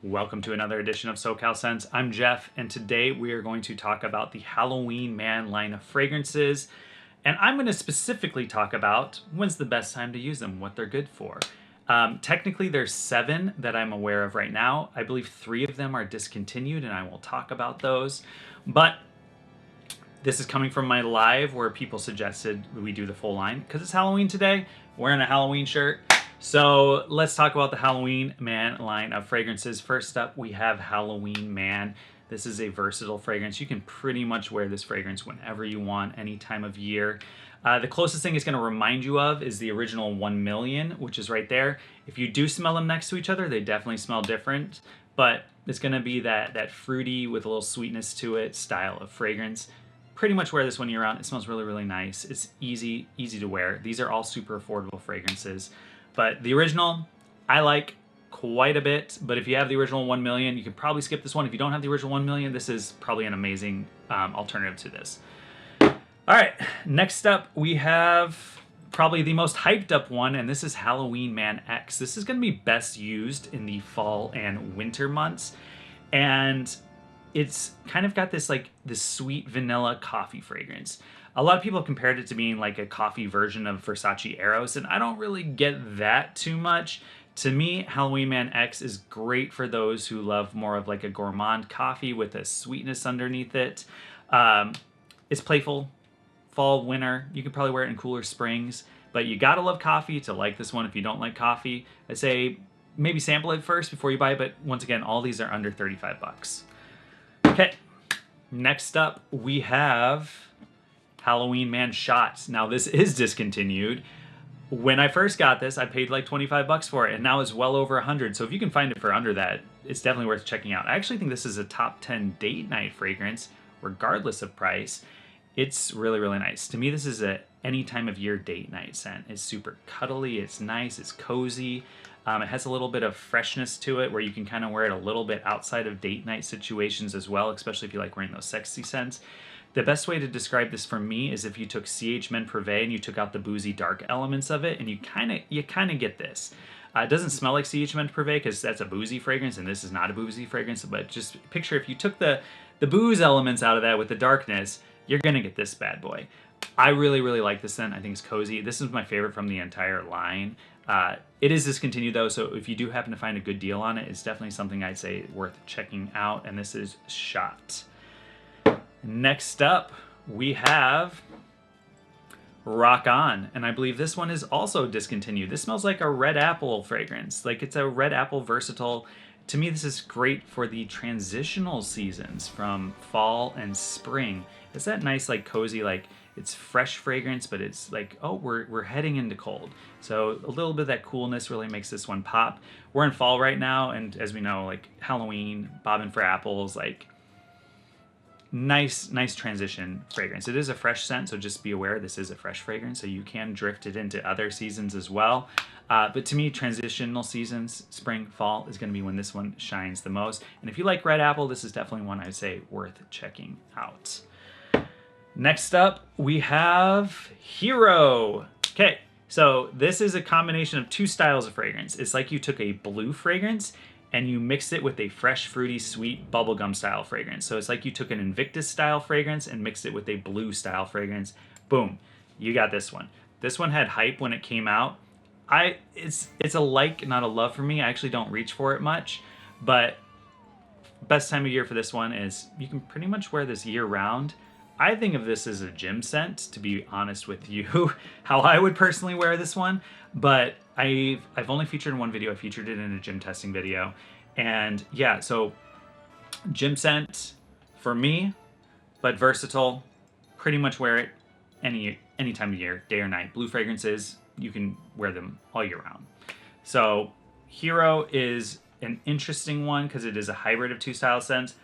Welcome to another edition of SoCal Scents. I'm Jeff, and today we are going to talk about the Halloween Man line of fragrances. And I'm going to specifically talk about when's the best time to use them, what they're good for. Technically, there's 7 that I'm aware of right now. I believe 3 of them are discontinued, and I will talk about those. But this is coming from my live where people suggested we do the full line. Because it's Halloween today, wearing a Halloween shirt. So let's talk about the Halloween Man line of fragrances. First up, we have Halloween Man. This is a versatile fragrance. You can pretty much wear this fragrance whenever you want, any time of year. The closest thing it's going to remind you of is the original 1 million, which is right there. If you do smell them next to each other, they definitely smell different. But it's going to be that fruity with a little sweetness to it style of fragrance. Pretty much wear this one year round. It smells really, really nice. It's easy to wear. These are all super affordable fragrances. But the original, I like quite a bit. But if you have the original 1 million, you could probably skip this one. If you don't have the original 1 million, this is probably an amazing alternative to this. All right, next up, we have probably the most hyped up one, and this is Halloween Man X. This is going to be best used in the fall and winter months. And it's kind of got this sweet vanilla coffee fragrance. A lot of people have compared it to being like a coffee version of Versace Eros, and I don't really get that too much. To me, Halloween Man X is great for those who love more of like a gourmand coffee with a sweetness underneath it. It's playful, fall, winter. You could probably wear it in cooler springs, but you gotta love coffee to like this one. If you don't like coffee, I'd say maybe sample it first before you buy it, but once again, all these are under 35 bucks. Okay, next up we have Halloween Man Shots. Now this is discontinued. When I first got this, I paid like 25 bucks for it, and now it's well over 100. So if you can find it for under that, it's definitely worth checking out. I actually think this is a top 10 date night fragrance, regardless of price. It's really, really nice. To me, this is a any time of year date night scent. It's super cuddly, it's nice, it's cozy. It has a little bit of freshness to it where you can kind of wear it a little bit outside of date night situations as well, especially if you like wearing those sexy scents. The best way to describe this for me is if you took CH Men Privé and you took out the boozy dark elements of it, and you kind of get this. It doesn't smell like CH Men Privé because that's a boozy fragrance, and this is not a boozy fragrance. But just picture if you took the booze elements out of that with the darkness, you're gonna get this bad boy. I really, really like this scent. I think it's cozy. This is my favorite from the entire line. It is discontinued though, so if you do happen to find a good deal on it, it's definitely something I'd say worth checking out. And this is Shot. Next up, we have Rock On, and I believe this one is also discontinued. This smells like a red apple fragrance. Like it's a red apple versatile. To me, this is great for the transitional seasons from fall and spring. It's that nice, like cozy, like it's fresh fragrance, but it's like, oh, we're heading into cold. So a little bit of that coolness really makes this one pop. We're in fall right now, and as we know, like Halloween, bobbing for apples, like nice transition fragrance. It is a fresh scent, so just be aware this is a fresh fragrance, so you can drift it into other seasons as well. But to me, transitional seasons, spring, fall, is going to be when this one shines the most. And if you like red apple, this is definitely one I'd say worth checking out. Next up, we have Hero. Okay, so this is a combination of 2 styles of fragrance. It's like you took a blue fragrance and you mixed it with a fresh, fruity, sweet bubblegum style fragrance. So it's like you took an Invictus style fragrance and mixed it with a blue style fragrance. Boom, you got this one. This one had hype when it came out. It's a like, not a love for me. I actually don't reach for it much, but best time of year for this one is you can pretty much wear this year round. I think of this as a gym scent, to be honest with you, how I would personally wear this one. But I've only featured in one video. I featured it in a gym testing video. And yeah, so gym scent for me, but versatile. Pretty much wear it any time of year, day or night. Blue fragrances, you can wear them all year round. So Hero is an interesting one because it is a hybrid of 2 style scents.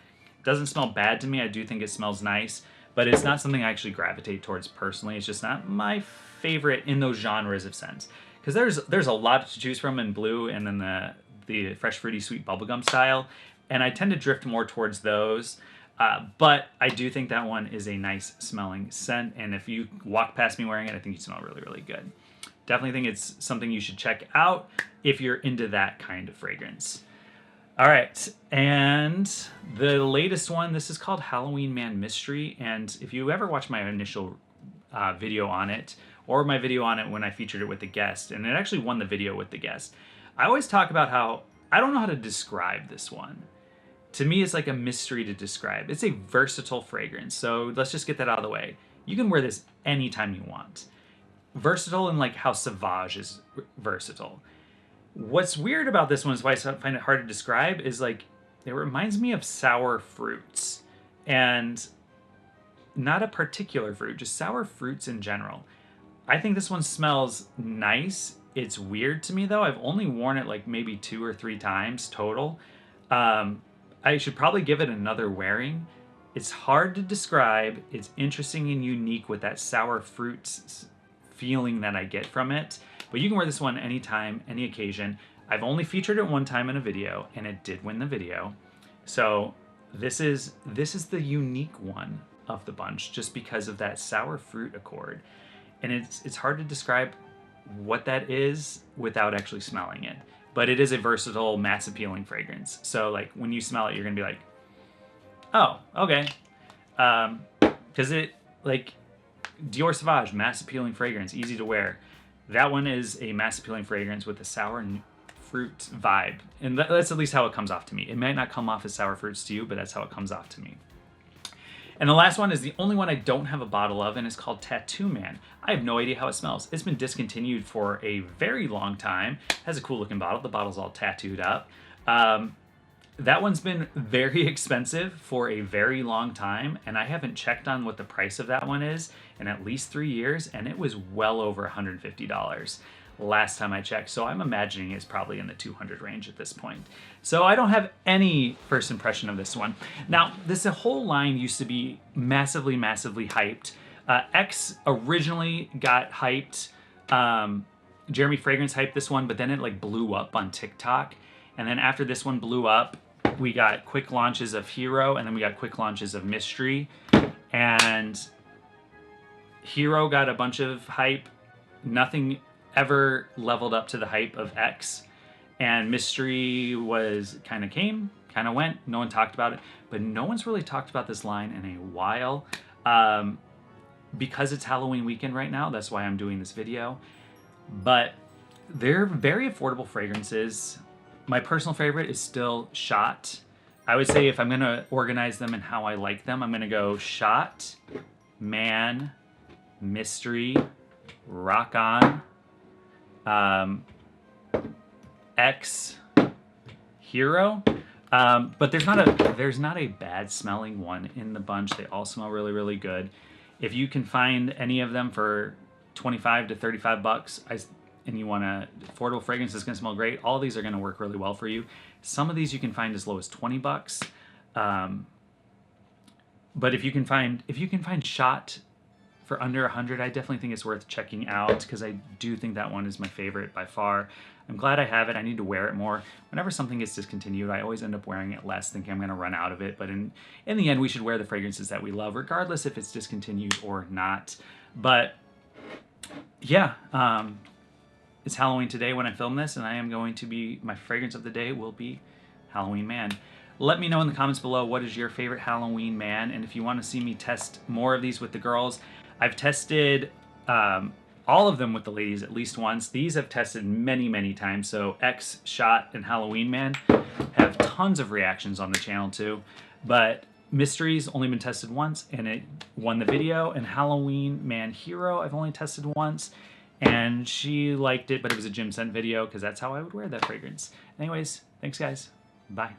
Doesn't smell bad to me. I do think it smells nice, but it's not something I actually gravitate towards personally. It's just not my favorite in those genres of scents. Because there's a lot to choose from in blue and then the fresh, fruity, sweet bubblegum style. And I tend to drift more towards those. But I do think that one is a nice smelling scent. And if you walk past me wearing it, I think you smell really, really good. Definitely think it's something you should check out if you're into that kind of fragrance. All right, and the latest one, this is called Halloween Man Mystery, and if you ever watch my initial video on it, or my video on it when I featured it with the guest, and it actually won the video with the guest, I always talk about how I don't know how to describe this one. To me, it's like a mystery to describe. It's a versatile fragrance, so let's just get that out of the way. You can wear this anytime you want. Versatile in like how Sauvage is versatile. What's weird about this one is why I find it hard to describe is like it reminds me of sour fruits, and not a particular fruit, just sour fruits in general. I think this one smells nice. It's weird to me though. I've only worn it like maybe 2 or 3 times total. I should probably give it another wearing. It's hard to describe. It's interesting and unique with that sour fruits feeling that I get from it. But you can wear this one anytime, any occasion. I've only featured it one time in a video, and it did win the video. So this is the unique one of the bunch, just because of that sour fruit accord. And it's hard to describe what that is without actually smelling it. But it is a versatile, mass appealing fragrance. So like when you smell it, you're gonna be like, oh, okay. Because it, like, Dior Sauvage, mass appealing fragrance, easy to wear. That one is a mass appealing fragrance with a sour fruit vibe. And that's at least how it comes off to me. It might not come off as sour fruits to you, but that's how it comes off to me. And the last one is the only one I don't have a bottle of, and it's called Tattoo Man. I have no idea how it smells. It's been discontinued for a very long time. It has a cool looking bottle. The bottle's all tattooed up. That one's been very expensive for a very long time, and I haven't checked on what the price of that one is in at least 3 years, and it was well over $150 last time I checked. So I'm imagining it's probably in the 200 range at this point. So I don't have any first impression of this one. Now, this whole line used to be massively, massively hyped. X originally got hyped. Jeremy Fragrance hyped this one, but then it like blew up on TikTok. And then after this one blew up, we got quick launches of Hero, and then we got quick launches of Mystery. And Hero got a bunch of hype. Nothing ever leveled up to the hype of X. And Mystery was kind of came, kind of went. No one talked about it. But no one's really talked about this line in a while. Because it's Halloween weekend right now, that's why I'm doing this video. But they're very affordable fragrances. My personal favorite is still Shot. I would say if I'm going to organize them and how I like them, I'm going to go Shot, Man, Mystery, Rock On, X, Hero. But there's not a bad smelling one in the bunch. They all smell really, really good. If you can find any of them for 25 to 35 bucks, and you want a affordable fragrance that's going to smell great, all these are going to work really well for you. Some of these you can find as low as 20 bucks. But if you can find Shot for under 100, I definitely think it's worth checking out, because I do think that one is my favorite by far. I'm glad I have it. I need to wear it more. Whenever something gets discontinued, I always end up wearing it less, thinking I'm going to run out of it. But in the end, we should wear the fragrances that we love, regardless if it's discontinued or not. But yeah, it's Halloween today when I film this, and I am going to be, my fragrance of the day will be Halloween Man. Let me know in the comments below what is your favorite Halloween Man, and if you want to see me test more of these with the girls. I've tested all of them with the ladies at least once. These I've tested many, many times. So X, Shot, and Halloween Man have tons of reactions on the channel too. But Mystery's only been tested once, and it won the video. And Halloween Man Hero I've only tested once, and she liked it, but it was a gym scent video, because that's how I would wear that fragrance. Anyways, thanks guys. Bye.